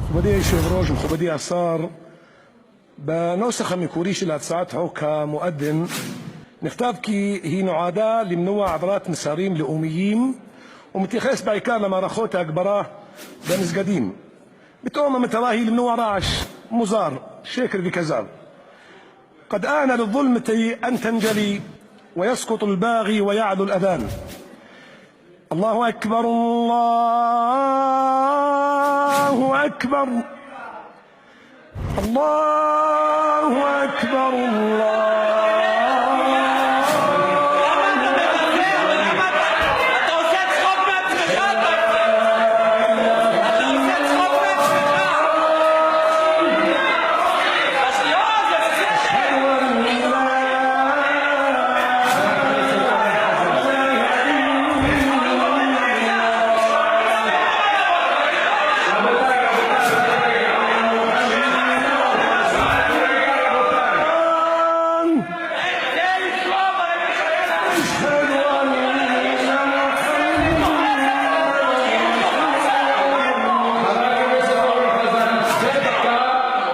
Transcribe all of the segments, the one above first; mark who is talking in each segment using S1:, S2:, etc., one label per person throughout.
S1: מכובדי היושב-ראש, מכובדי השר, בנוסח המקורי של הצעת חוק המואזין נכתב כי היא נועדה למנוע העברת מסרים לאומיים ומתייחס בעיקר למערכות ההגברה במסגדים. פתאום המטרה היא למנוע רעש מוזר, שקר וכזב. قد آن للظلمة أن تنجلي ويسقط الباغي ويعلو الأذان. الله أكبر الله أكبر الله أكبر الله.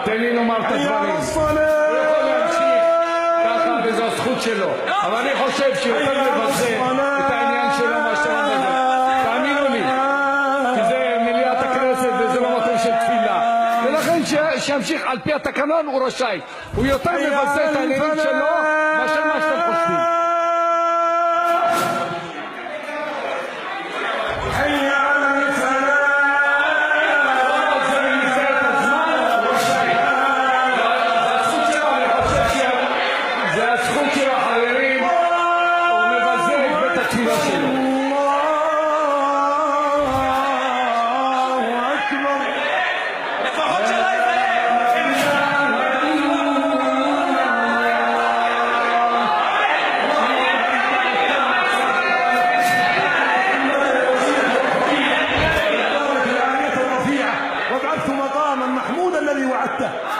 S2: תן לי לומר את הדברים. הוא יכול להמשיך ככה וזו הזכות שלו, אבל אני חושב שיותר מבזה את העניין שלו מה שאתה אומר. תאמינו לי, כי זה מליאת הכנסת וזה לא מקום של תפילה, ולכן שימשיך על פי התקנון, הוא רשאי. הוא יותר מבזה את העניינים שלו מאשר מה שאתם חושבים.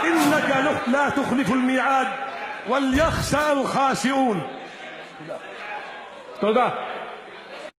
S1: إنك لا تخلف الميعاد وليخسأ الخاسئون.
S2: תודה.